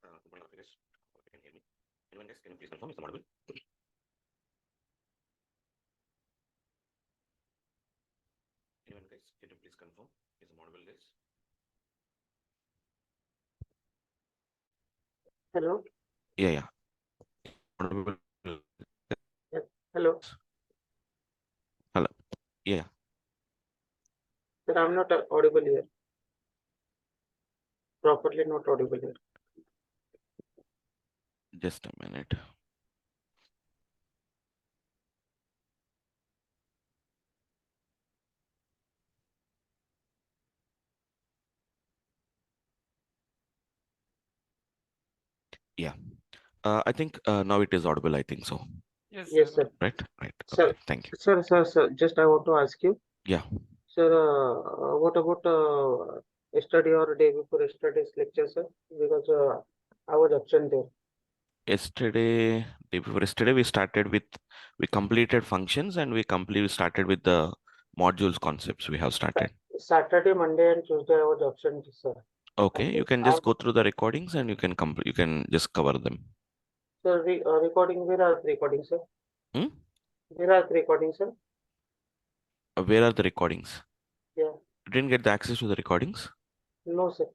Good morning, guys. Hope you can hear me. Anyone, guys, can you please confirm? Is the audible? Anyone, guys, can you please confirm? Is the audible, guys? Hello. Yeah. Audible. Yes. Hello. Hello. Yeah. Sir, I'm not audible here. Properly not audible here. Just a minute. Yeah. I think now it is audible. I think so. Yes, Yes, sir. Right. Right. Sir, Okay. Thank you. sir. Just I want to ask you, Yeah. sir. What about yesterday or day before yesterday's lecture, sir? Because I was absent there. Yesterday, day before yesterday, we completed functions and we started with the modules concepts we have started. Saturday, Monday, and Tuesday I was absent, sir. Okay. You can just go through the recordings and you can just cover them. Sir, recording. Where are the recordings, sir? Hmm? Where are the recordings, sir? Where are the recordings? Yeah. You didn't get the access to the recordings? No, sir.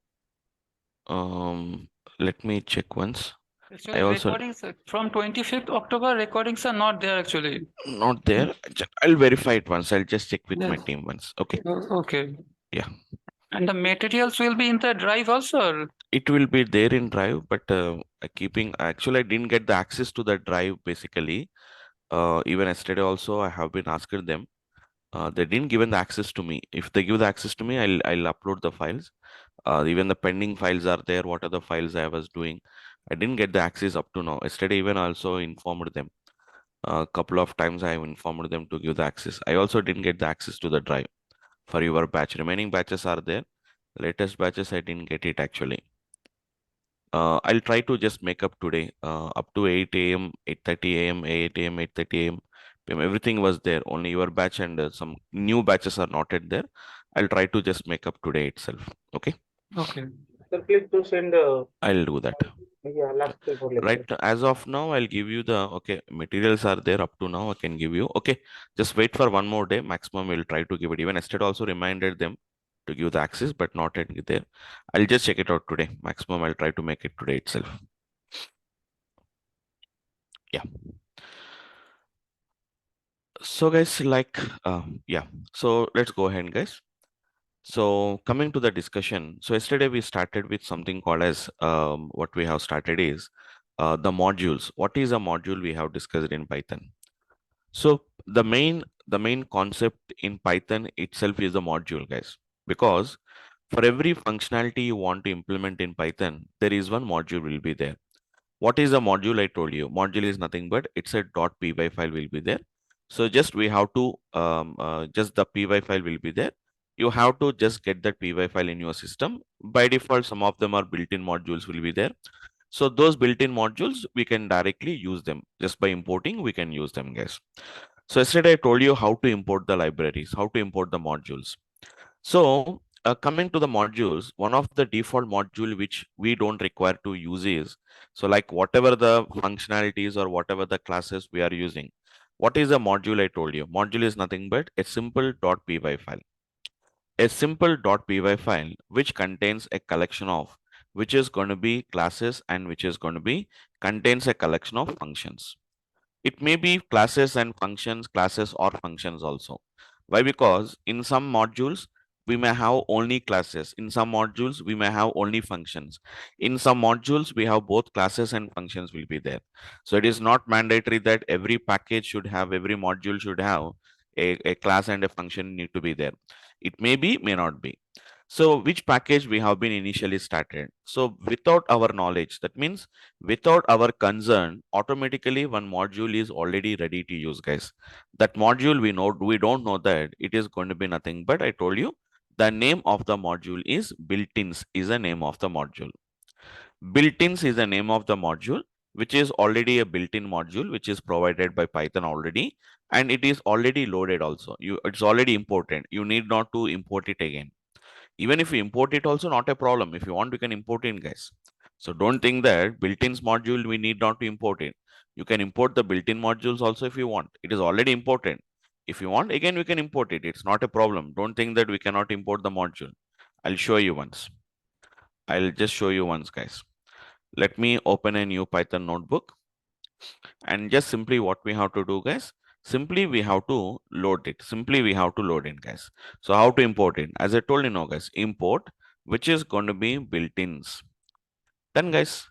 Let me check once. actually, I also recordings from 25th October, recordings are not there actually. not there. I'll verify it once. I'll just check with my Yes. team once. Okay. Okay. Yeah. And the materials will be in the drive also. Or- It will be there in Drive, but actually I didn't get the access to the Drive basically. Even yesterday also I have been asking them. They didn't given the access to me. If they give the access to me, I'll upload the files. Even the pending files are there. What are the files I was doing? I didn't get the access up to now. Yesterday even I also informed them. A couple of times I have informed them to give the access. I also didn't get the access to the drive for your batch. Remaining batches are there. Latest batches I didn't get it actually. I'll try to just make up today. Up to 8 a.m., 8:30 a.m., 8 a.m., 8:30 a.m. PM. Everything was there. Only your batch and some new batches are not yet there. I'll try to just make up today itself. Okay. Okay. Sir, please do send. I'll do that. Yeah, last paper Right. lecture. As of now, I'll give you the okay materials are there up to now. I can give you. Okay. Just wait for one more day. Maximum we'll try to give it. Even yesterday also reminded them to give the access, but not yet there. I'll just check it out today. Maximum I'll try to make it today itself. Yeah. So guys, yeah. So let's go ahead, guys. So coming to the discussion. So yesterday we started with something called as what we have started is the modules. What is a module we have discussed in Python? So the main concept in Python itself is the module, guys, because for every functionality you want to implement in Python, there is one module will be there. What is a module? I told you, module is nothing but it's a .py file will be there. So just we have to just the py file will be there. You have to just get that py file in your system. By default, some of them are built-in modules will be there. So those built-in modules, we can directly use them just by importing. We can use them, guys. So yesterday I told you how to import the libraries, how to import the modules. So coming to the modules, one of the default module which we don't require to use is, so like whatever the functionalities or whatever the classes we are using, what is a module I told you? Module is nothing but a simple .py file. A simple .py file which contains a collection of, which is going to be classes and which is going to be contains a collection of functions. It may be classes and functions, classes or functions also. Why? Because in some modules, we may have only classes. In some modules, we may have only functions. In some modules, we have both classes and functions will be there. So it is not mandatory that every package should have, every module should have a class and a function need to be there. It may be, may not be. So which package we have been initially started? So without our knowledge, that means without our concern, automatically one module is already ready to use, guys. That module we don't know that it is going to be nothing but I told you the name of the module is built-ins is the name of the module. Built-ins is the name of the module, which is already a built-in module, which is provided by Python already, and it is already loaded also. It's already imported. You need not to import it again. Even if you import it also, not a problem. If you want, you can import it, guys. So don't think that built-ins module we need not to import it. You can import the built-in modules also if you want. It is already important. If you want, again, we can import it. It's not a problem. Don't think that we cannot import the module. I'll show you once. I'll just show you once, guys. Let me open a new Python notebook. And just simply what we have to do, guys, simply we have to load it. Simply we have to load it, guys. So how to import it? As I told you now, guys, import, which is going to be built-ins. Then, guys,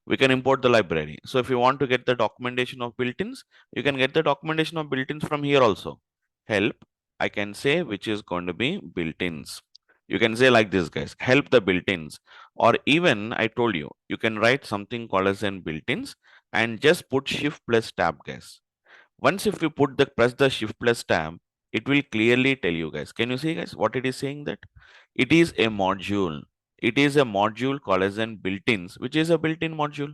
we can import the library. So if you want to get the documentation of built-ins, you can get the documentation of built-ins from here also. Help, I can say, which is going to be built-ins. You can say like this, guys, help the built-ins. Or even I told you, you can write something called as an built-ins and just put shift plus tab, guys. Once if you put the press the shift plus tab, it will clearly tell you, guys. Can you see, guys, what it is saying? That it is a module. It is a module called as an built-ins, which is a built-in module.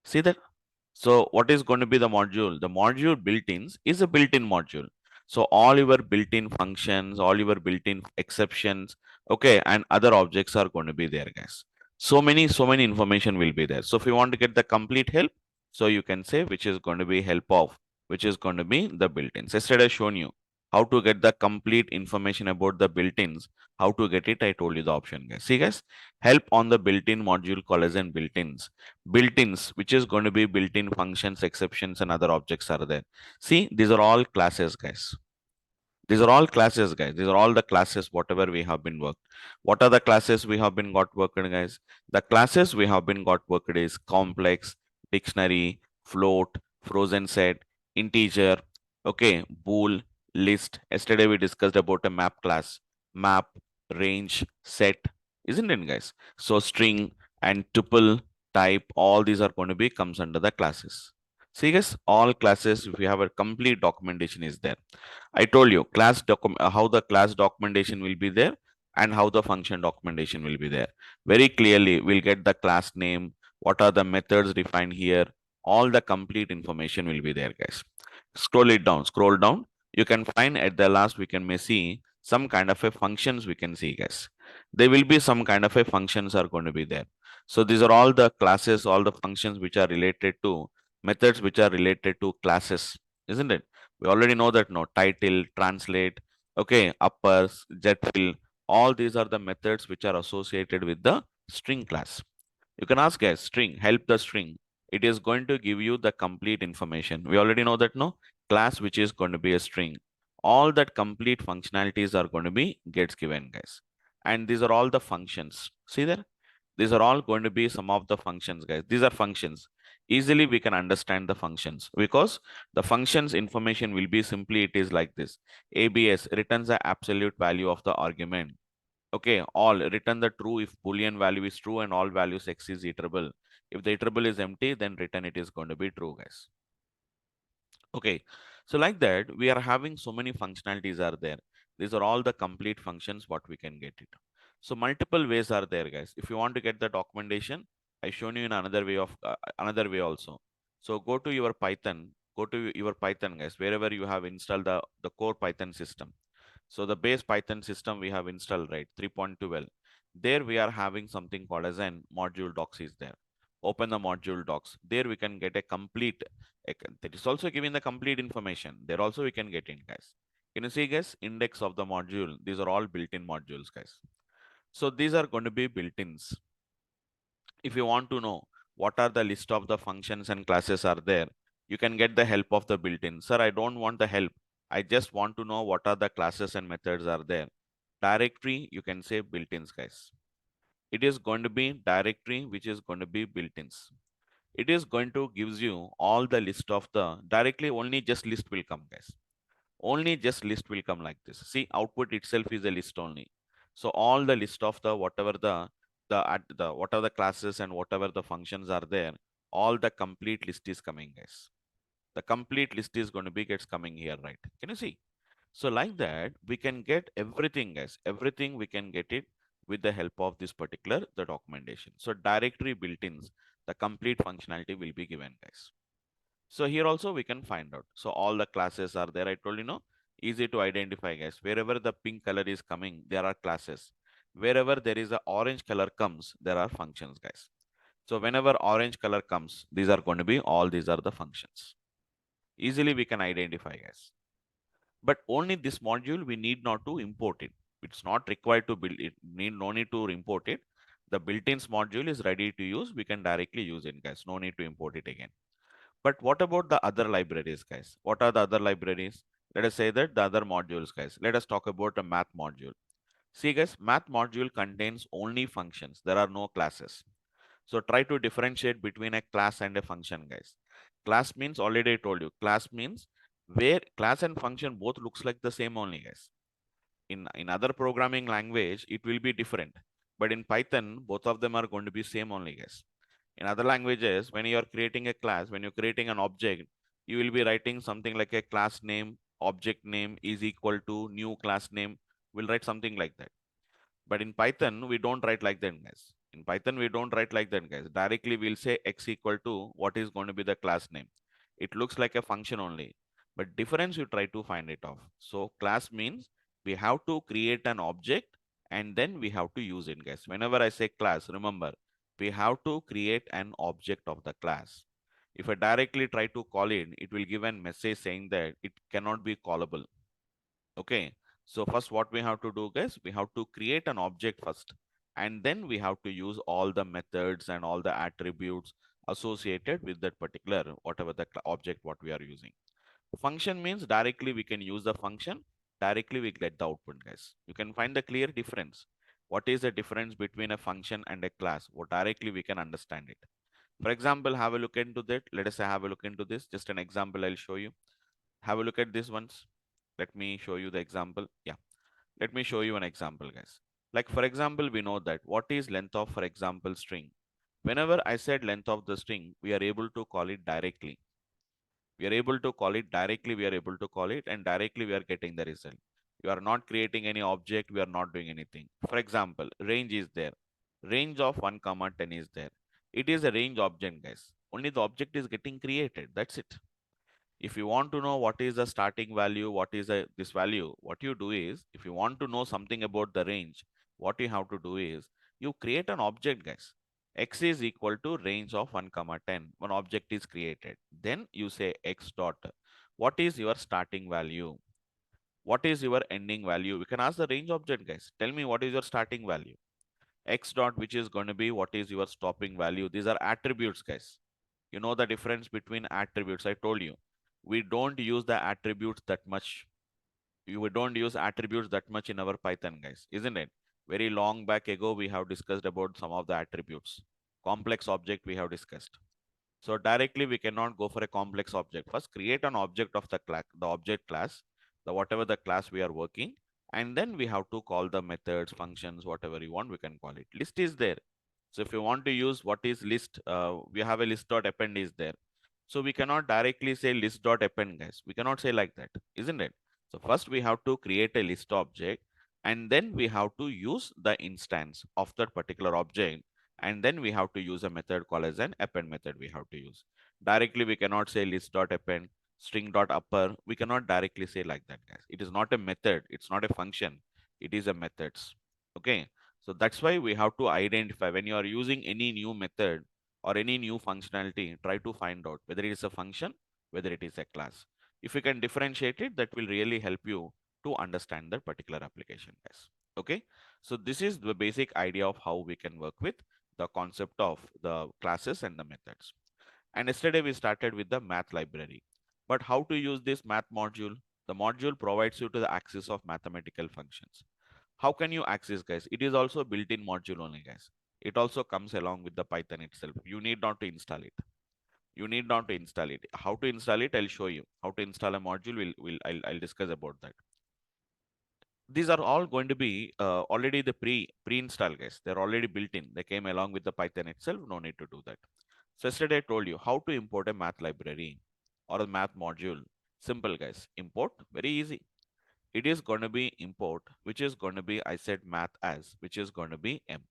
See that? So what is going to be the module? The module built-ins is a built-in module. So all your built-in functions, all your built-in exceptions, okay, and other objects are going to be there, guys. So many information will be there. So if you want to get the complete help, so you can say which is going to be help of, which is going to be the built-ins. Yesterday I shown you how to get the complete information about the built-ins. How to get it? I told you the option, guys. See, guys, help on the built-in module called as in built-ins. Built-ins, which is going to be built-in functions, exceptions, and other objects are there. See, these are all classes, guys. These are all classes, guys. These are all the classes, whatever we have been worked. What are the classes we have been got worked, guys? The classes we have been got worked is complex, dictionary, float, frozen set, integer, okay, bool, list. Yesterday we discussed about a map class, map, range, set, isn't it, guys? So string and tuple, type, all these are going to be comes under the classes. See, guys, all classes, if you have a complete documentation is there. I told you how the class documentation will be there and how the function documentation will be there. Very clearly, we'll get the class name, what are the methods defined here, all the complete information will be there, guys. Scroll down. You can find at the last, we can may see some kind of a functions we can see, guys. There will be some kind of a functions are going to be there. So these are all the classes, all the functions which are related to methods which are related to classes, isn't it? We already know that no title, translate, okay, uppers, jetfill, all these are the methods which are associated with the string class. You can ask, guys, string, help the string. It is going to give you the complete information. We already know that no class which is going to be a string. All that complete functionalities are going to be gets given, guys. And these are all the functions. See there? These are all going to be some of the functions, guys. These are functions. Easily we can understand the functions because the functions information will be simply it is like this. ABS returns the absolute value of the argument. Okay, all return the true if boolean value is true and all values x is iterable. If the iterable is empty, then return it is going to be true, guys. Okay, so like that, we are having so many functionalities are there. These are all the complete functions what we can get it. So multiple ways are there, guys. If you want to get the documentation, I shown you in another way of another way also. So go to your Python, guys, wherever you have installed the core Python system. So the base Python system we have installed, right? 3.12. There we are having something called as an module docs is there. Open the module docs. There we can get a complete, that is also giving the complete information. There also we can get in, guys. Can you see, guys? Index of the module. These are all built-in modules, guys. So these are going to be built-ins. If you want to know what are the list of the functions and classes are there, you can get the help of the built-in. Sir, I don't want the help. I just want to know what are the classes and methods are there. Directory, you can say built-ins, guys. It is going to be directory, which is going to be built-ins. It is going to gives you all the list of the directly only just list will come, guys. Only just list will come like this. See, output itself is a list only. So all the list of the whatever the what are the classes and whatever the functions are there, all the complete list is coming, guys. The complete list is going to be gets coming here, right? Can you see? So like that, we can get everything, guys. Everything we can get it with the help of this particular the documentation. So directory built-ins, the complete functionality will be given, guys. So here also we can find out. So all the classes are there. I told you, no, easy to identify, guys. Wherever the pink color is coming, there are classes. Wherever there is a orange color comes, there are functions, guys. So whenever orange color comes, these are going to be these are the functions. Easily we can identify, guys. But only this module we need not to import it. It's not required to build it. No need to import it. The built-in module is ready to use. We can directly use it, guys. No need to import it again. But what about the other libraries, guys? What are the other libraries? Let us say that the other modules, guys. Let us talk about a math module. See, guys, math module contains only functions. There are no classes. So try to differentiate between a class and a function, guys. Class means, already I told you, class means where class and function both looks like the same only, guys. In other programming language, it will be different. But in Python, both of them are going to be same only, guys. In other languages, when you are creating a class, when you're creating an object, you will be writing something like a class name, object name is equal to new class name. We'll write something like that. But in Python, we don't write like that, guys. In Python, we don't write like that, guys. Directly, we'll say x equal to what is going to be the class name. It looks like a function only, but difference you try to find it off. So class means we have to create an object and then we have to use it, guys. Whenever I say class, remember, we have to create an object of the class. If I directly try to call it, it will give a message saying that it cannot be callable. Okay, so first what we have to do, guys, we have to create an object first, and then we have to use all the methods and all the attributes associated with that particular whatever the object what we are using. Function means directly we can use the function, directly we get the output, guys. You can find the clear difference. What is the difference between a function and a class? Or directly we can understand it. For example, have a look into that. Let us say have a look into this. Just an example I'll show you. Have a look at this once. Let me show you the example. Yeah, let me show you an example, guys. Like for example, we know that what is length of, for example, string. Whenever I said length of the string, we are able to call it directly. We are able to call it directly. We are able to call it and directly we are getting the result. You are not creating any object. We are not doing anything. For example, range is there. Range of 1 comma 10 is there. It is a range object, guys. Only the object is getting created. That's it. If you want to know what is the starting value, what is this value, what you do is, if you want to know something about the range, what you have to do is, you create an object, guys. X is equal to range of 1 comma 10. One object is created. Then you say x dot. What is your starting value? What is your ending value? We can ask the range object, guys. Tell me what is your starting value. X dot, which is going to be what is your stopping value. These are attributes, guys. You know the difference between attributes. I told you we don't use the attributes that much. We don't use attributes that much in our Python, guys, isn't it? Very long back ago, we have discussed about some of the attributes. Complex object we have discussed. So directly we cannot go for a complex object. First, create an object of the class, the object class, the whatever the class we are working, and then we have to call the methods, functions, whatever you want, we can call it. List is there. So if you want to use what is list, we have a list dot append is there. So we cannot directly say list dot append, guys. We cannot say like that, isn't it? So first we have to create a list object, and then we have to use the instance of that particular object, and then we have to use a method called as an append method we have to use. Directly we cannot say list dot append string dot upper. We cannot directly say like that, guys. It is not a method. It's not a function. It is a methods. Okay. So that's why we have to identify when you are using any new method or any new functionality, try to find out whether it is a function, whether it is a class. If you can differentiate it, that will really help you to understand that particular application, guys. Okay. So this is the basic idea of how we can work with the concept of the classes and the methods. And yesterday we started with the math library. But how to use this math module? The module provides you to the access of mathematical functions. How can you access, guys? It is also built-in module only, guys. It also comes along with the Python itself. You need not to install it. You need not to install it. How to install it, I'll show you. How to install a module, I'll discuss about that. These are all going to be already the pre-install, guys. They're already built in. They came along with the Python itself. No need to do that. So yesterday I told you how to import a math library or a math module. Simple, guys. Import, very easy. It is going to be import, which is going to be, I said math as, which is going to be M.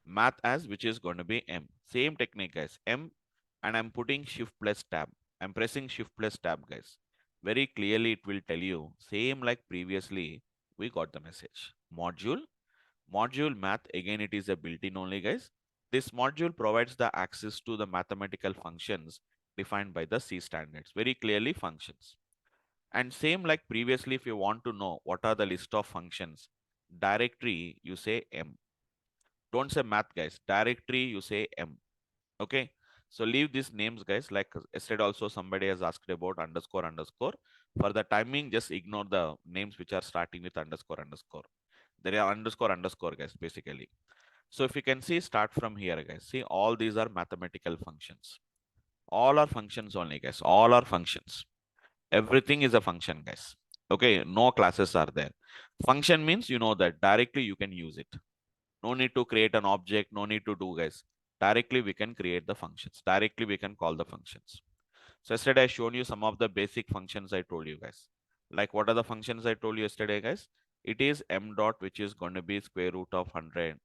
Math as, which is going to be M. Same technique, guys. M, and I'm putting shift plus tab. I'm pressing shift plus tab, guys. Very clearly it will tell you, same like previously, we got the message. Module, module math, again it is a built-in only, guys. This module provides the access to the mathematical functions defined by the C standards, very clearly functions. And same like previously, if you want to know what are the list of functions, directory, you say M. Don't say math, guys. Directory, you say M. Okay. So leave these names, guys. Like yesterday also somebody has asked about underscore underscore. For the timing, just ignore the names which are starting with underscore underscore. There are underscore underscore, guys, basically. So if you can see, start from here, guys. See, all these are mathematical functions. All are functions only, guys. All are functions. Everything is a function, guys. Okay, no classes are there. Function means you know that directly you can use it. No need to create an object, no need to do, guys. Directly we can create the functions. Directly we can call the functions. So yesterday I shown you some of the basic functions I told you, guys. Like what are the functions I told you yesterday, guys? It is m dot, which is going to be square root of 100.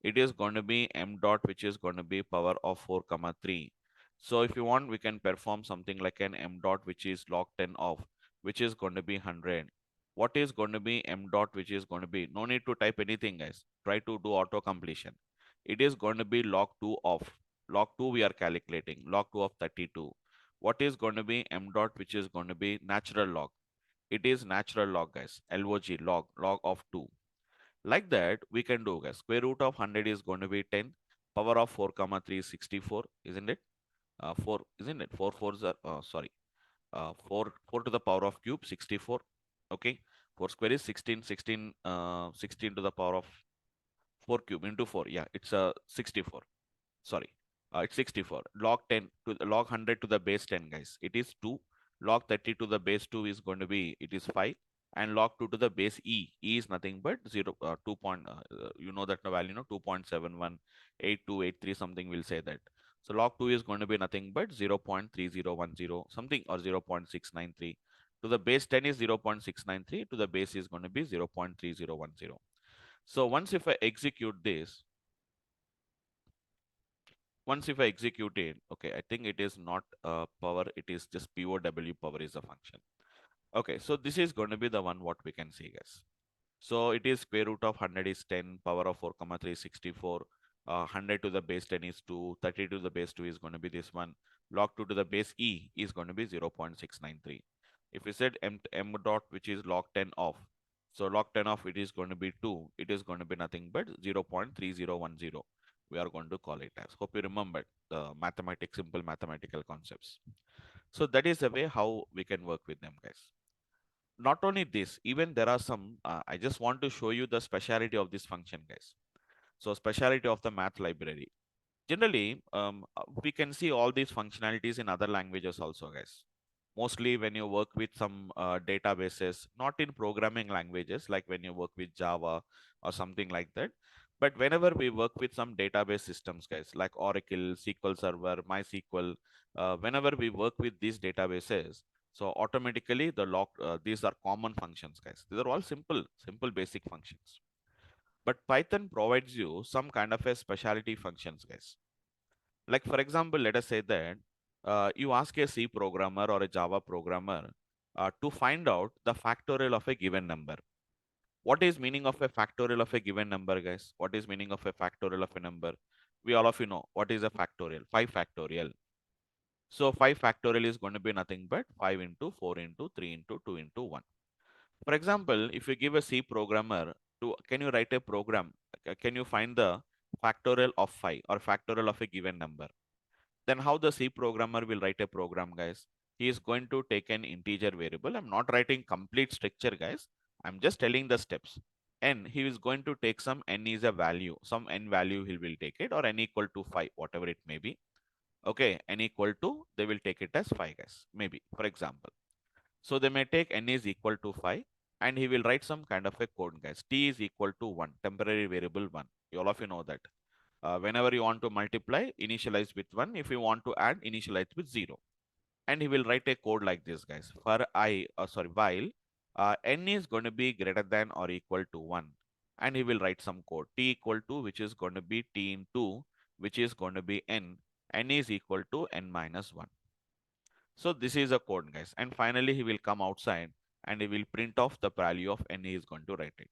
It is going to be m dot, which is going to be power of 4 comma 3. So if you want, we can perform something like an m dot, which is log 10 of, which is going to be 100. What is going to be m dot, which is going to be, no need to type anything, guys. Try to do auto completion. It is going to be log 2 of, log 2 we are calculating, log 2 of 32. What is going to be m dot, which is going to be natural log? It is natural log, guys. Log, log of 2. Like that, we can do, guys. Square root of 100 is going to be 10. Power of 4 comma 3 is 64, isn't it? 4, isn't it? 4 fours are, sorry. 4 to the power of cube, 64. Okay. 4 square is 16, 16 to the power of 4 cube into 4. Yeah, it's 64. Sorry, it's 64. Log 10 to the log 100 to the base 10, guys. It is 2. Log 30 to the base 2 is going to be, it is 5. And log 2 to the base e. E is nothing but 0, 2 point, you know that the value, no, 2.718283 something will say that. So log 2 is going to be nothing but 0.3010 something, or 0.693. To the base 10 is 0.693. To the base is going to be 0.3010. So once if I execute this, once if I execute it, okay, I think it is not power, it is just POW, power is a function. Okay, so this is going to be the one what we can see, guys. So it is square root of 100 is 10, power of 4 comma 3 is 64, 100 to the base 10 is 2, 30 to the base 2 is going to be this one, log 2 to the base e is going to be 0.693. If we said m dot, which is log 10 of, so log 10 of it is going to be 2, it is going to be nothing but 0.3010. We are going to call it as. Hope you remember the mathematics, simple mathematical concepts. So that is the way how we can work with them, guys. Not only this, even there are some, I just want to show you the speciality of this function, guys. So speciality of the math library. Generally, we can see all these functionalities in other languages also, guys. Mostly when you work with some databases, not in programming languages, like when you work with Java or something like that. But whenever we work with some database systems, guys, like Oracle, SQL Server, MySQL, whenever we work with these databases, so automatically these are common functions, guys. These are all simple basic functions. But Python provides you some kind of a specialty functions, guys. Like for example, let us say that you ask a C programmer or a Java programmer to find out the factorial of a given number. What is meaning of a factorial of a given number, guys? What is meaning of a factorial of a number? We all of you know what is a factorial. 5 factorial. So 5 factorial is going to be nothing but 5 into 4 into 3 into 2 into 1. For example, if you give a C programmer to, can you write a program? Can you find the factorial of 5 or factorial of a given number? Then how the C programmer will write a program, guys? He is going to take an integer variable. I'm not writing complete structure, guys. I'm just telling the steps. N, he is going to take some n is a value, some n value he will take it, or n equal to 5, whatever it may be. Okay, n equal to, they will take it as 5, guys, maybe, for example. So they may take n is equal to 5, and he will write some kind of a code, guys. T is equal to 1, temporary variable 1. All of you know that. Whenever you want to multiply, initialize with 1. If you want to add, initialize with 0. And he will write a code like this, guys. For while n is going to be greater than or equal to 1. And he will write some code. T equal to, which is going to be t into, which is going to be n. N is equal to n minus 1. So this is a code, guys. And finally, he will come outside and he will print off the value of n he is going to write it.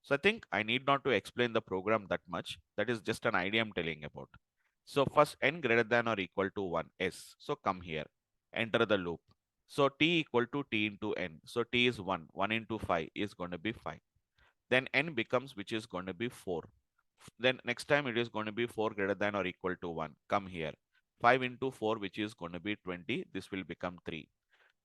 So I think I need not to explain the program that much. That is just an idea I'm telling about. So first n greater than or equal to 1, s. So come here, enter the loop. So t equal to t into n. So t is 1. 1 into 5 is going to be 5. Then n becomes which is going to be 4. Then next time it is going to be 4 greater than or equal to 1. Come here. 5 into 4 which is going to be 20. This will become 3.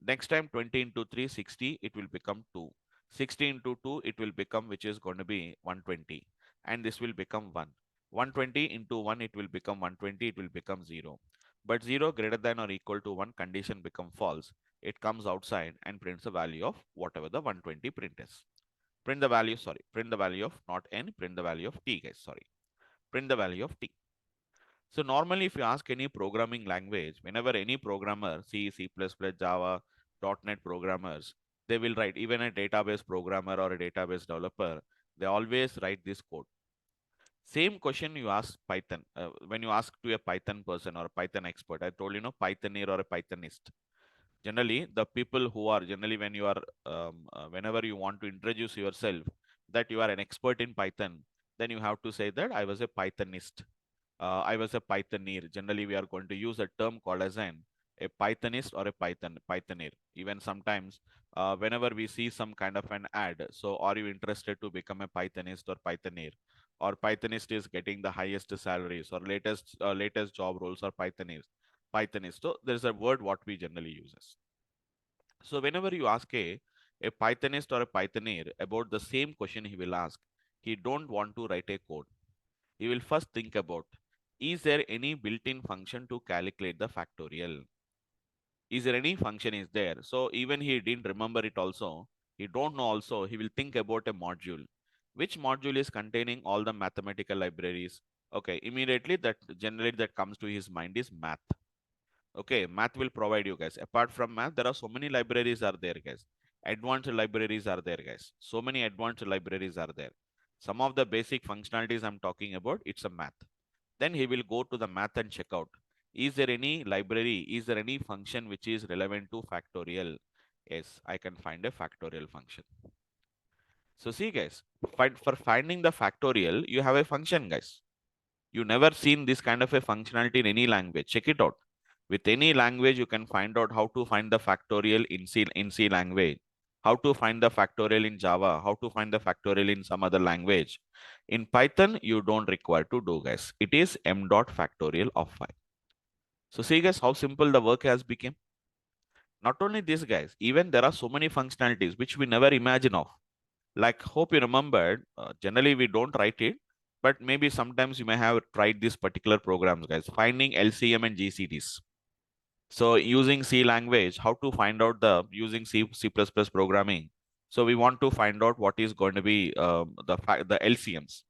Next time 20 into 3, 60, it will become 2. 60 into 2, it will become which is going to be 120. And this will become 1. 120 into 1, it will become 120, it will become 0. But 0 greater than or equal to 1 condition become false. It comes outside and prints the value of whatever the 120 print is. Print the value, sorry, print the value of not n, print the value of t, guys, sorry. Print the value of t. So normally if you ask any programming language, whenever any programmer, C, C++, Java, .NET programmers, they will write, even a database programmer or a database developer, they always write this code. Same question you ask Python. When you ask to a Python person or a Python expert, I told you know Pythoneer or a Pythonist. Generally, the people who are generally when you are whenever you want to introduce yourself that you are an expert in Python, then you have to say that I was a Pythonist. I was a Pythoneer. Generally, we are going to use a term called as a Pythonist or a Pythoneer. Even sometimes, whenever we see some kind of an ad, so are you interested to become a Pythonist or Pythoneer? Or Pythonist is getting the highest salaries, or latest job roles, or Pythonist. So there's a word what we generally use. So whenever you ask a Pythonist or a Pythoneer about the same question, he will ask. He don't want to write a code. He will first think about, is there any built-in function to calculate the factorial? Is there any function is there? So even he didn't remember it also, he don't know also, he will think about a module. Which module is containing all the mathematical libraries? Okay, immediately that generally that comes to his mind is math. Okay, math will provide you guys. Apart from math, there are so many libraries are there, guys. Advanced libraries are there, guys. So many advanced libraries are there. Some of the basic functionalities I'm talking about, it's a math. Then he will go to the math and check out. Is there any library? Is there any function which is relevant to factorial? Yes, I can find a factorial function. So see, guys, for finding the factorial, you have a function, guys. You never seen this kind of a functionality in any language. Check it out. With any language, you can find out how to find the factorial in C language, how to find the factorial in Java, how to find the factorial in some other language. In Python, you don't require to do, guys. It is m dot factorial of 5. So see, guys, how simple the work has become. Not only this, guys, even there are so many functionalities which we never imagine of. Like, hope you remembered, generally we don't write it, but maybe sometimes you may have tried these particular programs, guys, finding LCM and GCDs. So using C language, how to find out the using C++ programming. So we want to find out what is going to be the LCMs,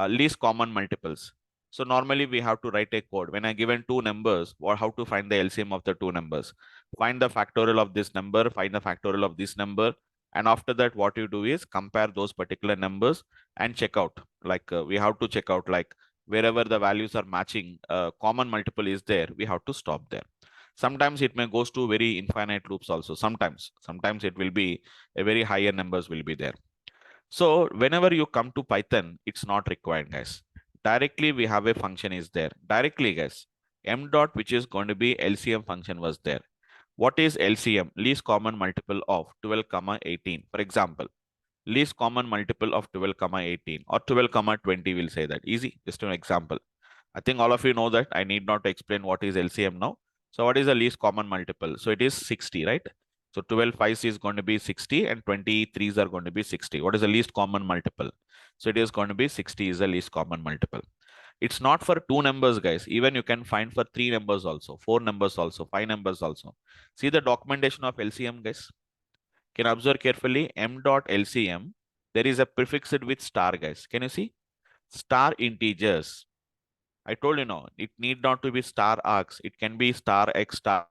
least common multiples. So normally we have to write a code. When I given two numbers, or how to find the LCM of the two numbers, find the factorial of this number, find the factorial of this number, and after that, what you do is compare those particular numbers and check out. Like we have to check out like wherever the values are matching, common multiple is there, we have to stop there. Sometimes it may goes to very infinite loops also. Sometimes it will be a very higher numbers will be there. So whenever you come to Python, it's not required, guys. Directly we have a function is there. Directly, guys. M dot, which is going to be LCM function was there. What is LCM? Least common multiple of 12, comma 18. For example, least common multiple of 12, comma 18 or 12, comma 20 will say that. Easy, just an example. I think all of you know that. I need not explain what is LCM now. So what is the least common multiple? So it is 60, right? So 12 5s is going to be 60 and 23s are going to be 60. What is the least common multiple? So it is going to be 60 is the least common multiple. It's not for two numbers, guys. Even you can find for three numbers also, four numbers also, five numbers also. See the documentation of LCM, guys. Can observe carefully. M dot LCM. There is a prefixed with star, guys. Can you see? Star integers. I told you no, it need not to be star args. It can be star x star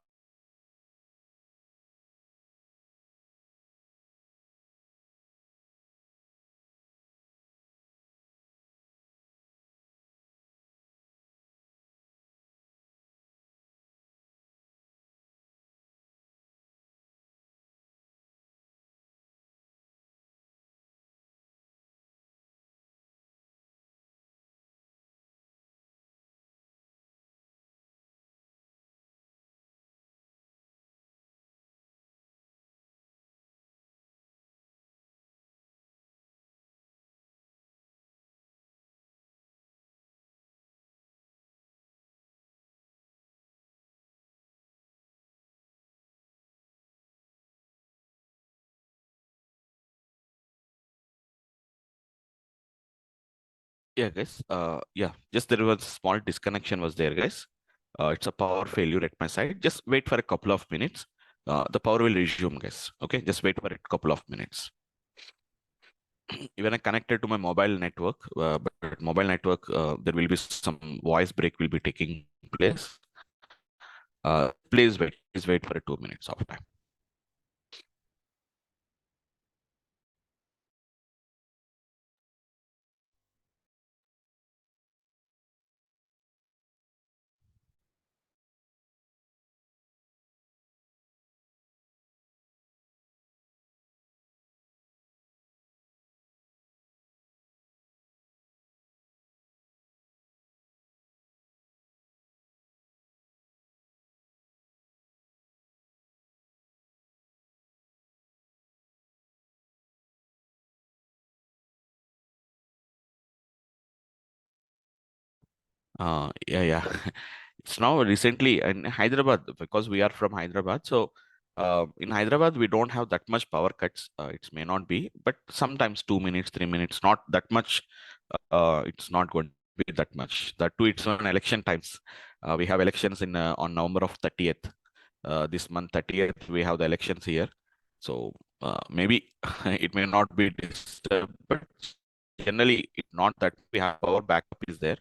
Yeah, guys. Yeah, just there was small disconnection was there, guys. It's a power failure at my side. Just wait for a couple of minutes. The power will resume, guys. Okay, just wait for a couple of minutes. Even I connected to my mobile network, but mobile network, there will be some voice break will be taking place. Please wait for a 2 minutes of time. Yeah. It's now recently in Hyderabad because we are from Hyderabad. So in Hyderabad, we don't have that much power cuts. It may not be, but sometimes 2 minutes, 3 minutes, not that much. It's not going to be that much. That too, it's on election times. We have elections in on November of 30th. This month 30th, we have the elections here. So maybe it may not be disturbed, but generally, it not that we have power backup is there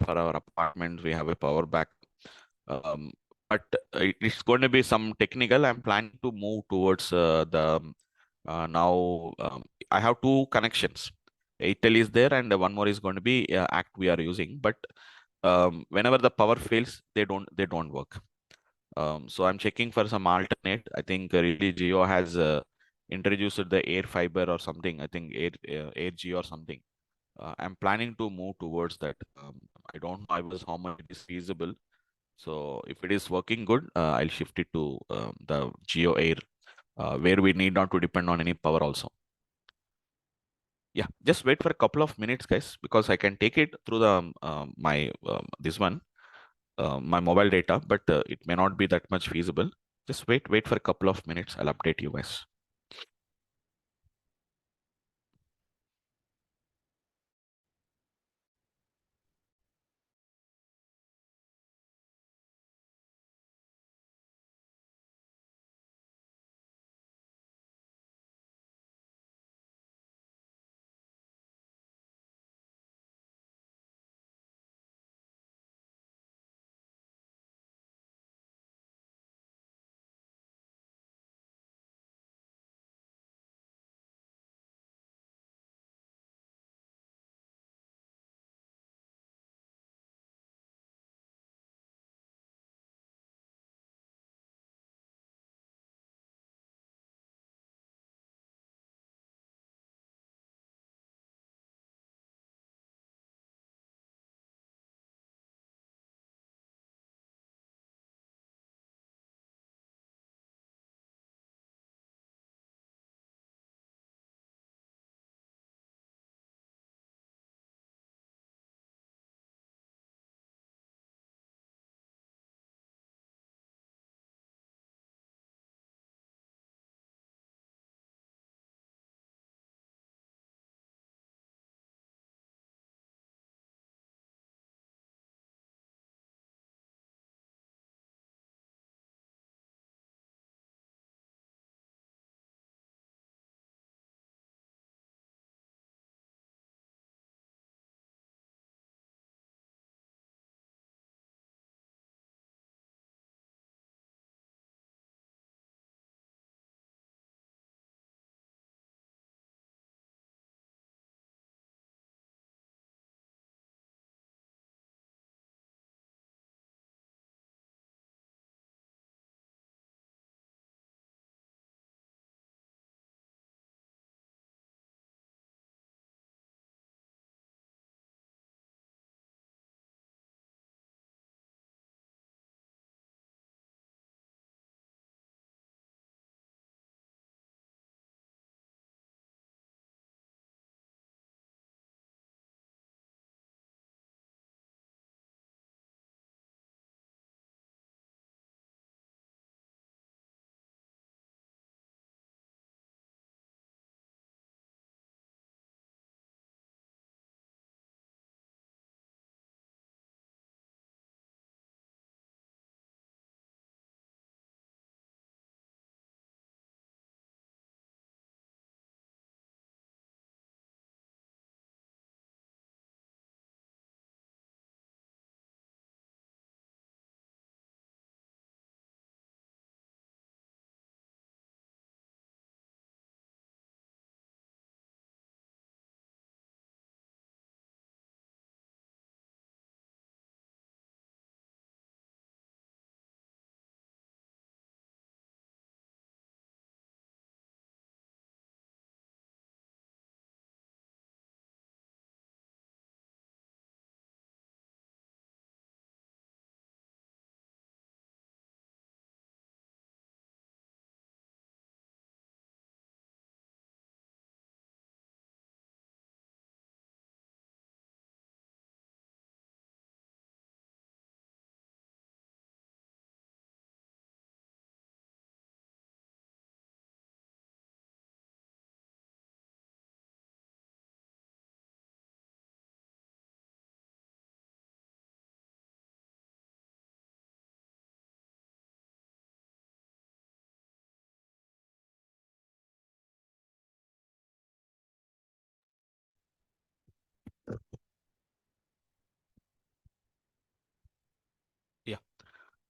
for our apartments. We have a power back, um, but it's going to be some technical. I'm planning to move towards the now. I have two connections. Airtel is there, and one more is going to be Act we are using. But whenever the power fails, they don't work. So I'm checking for some alternate. I think really Geo has introduced the Air Fiber or something. I think Air Geo or something. I'm planning to move towards that. I don't know I was how much it is feasible. So if it is working good, I'll shift it to the Geo Air, where we need not to depend on any power also. Yeah, just wait for a couple of minutes, guys, because I can take it through the my this one my mobile data, but it may not be that much feasible. Just wait for a couple of minutes. I'll update you guys.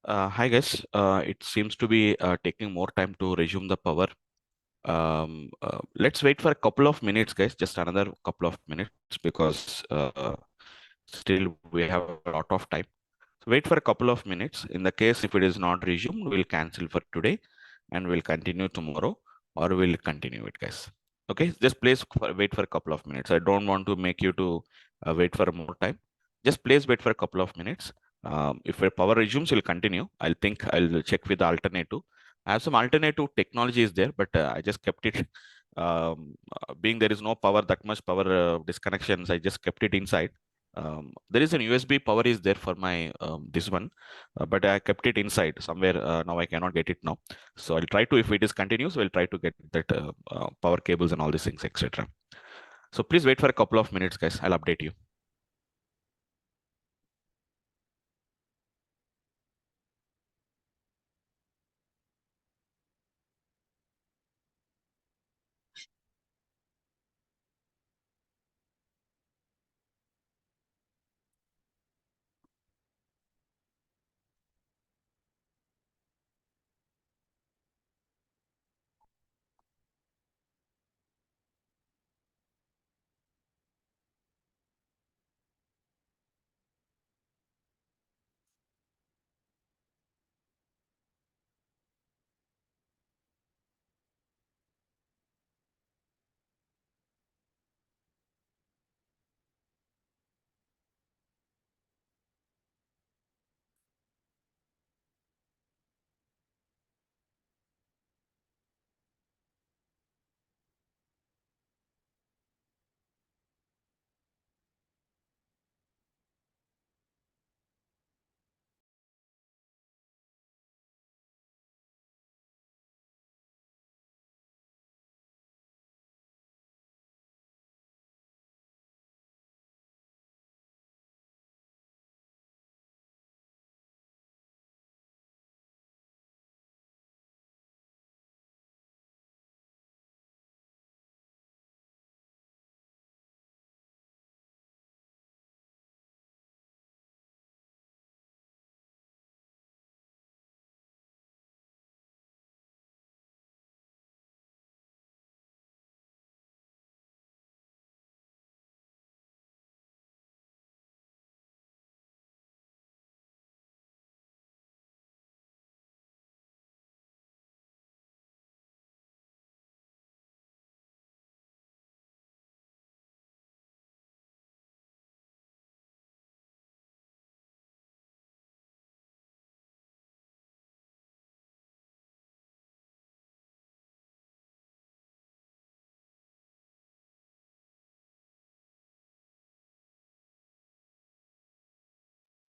Hi guys. It seems to be taking more time to resume the power. Let's wait for a couple of minutes, guys. Just another couple of minutes because still we have a lot of time. So wait for a couple of minutes. In the case if it is not resumed, we'll cancel for today and we'll continue tomorrow, or we'll continue it, guys. Okay, just please wait for a couple of minutes. I don't want to make you to wait for more time. Just please wait for a couple of minutes. If our power resumes, we'll continue. I'll check with the alternative. I have some alternative technologies there, but I just kept it. Being there is no power, that much power disconnections, I just kept it inside. There is an USB power is there for my this one, but I kept it inside somewhere. Now I cannot get it now. So I'll try to, if it is continuous, we'll try to get that power cables and all these things, etc. So please wait for a couple of minutes, guys. I'll update you.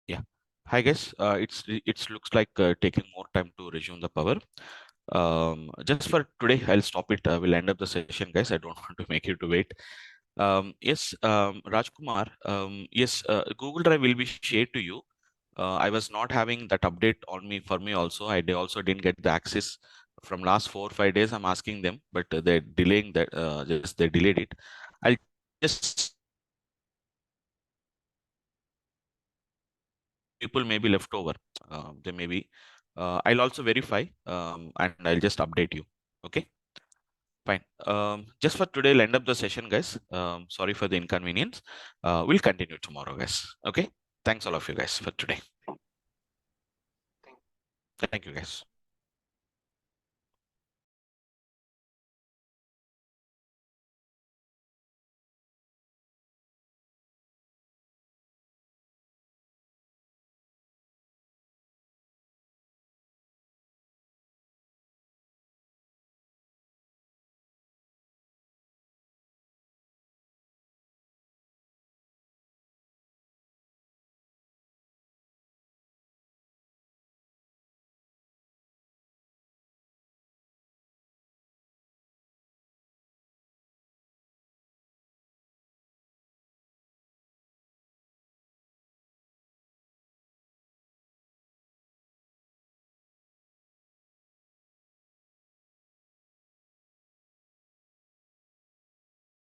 Yeah. Hi guys. It looks like taking more time to resume the power. Just for today, I'll stop it. We'll end up the session, guys. I don't want to make you to wait. Yes, Rajkumar. Yes, Google Drive will be shared to you. I was not having that update on me for me also. Also didn't get the access from last 4 or 5 days. I'm asking them, but they're delaying that. Just they delayed it. I'll just people may be left over. They may be. I'll also verify and I'll just update you. Okay, fine. Just for today, I'll end up the session, guys. Sorry for the inconvenience. We'll continue tomorrow, guys. Okay. Thanks all of you guys for today. Thank you, guys.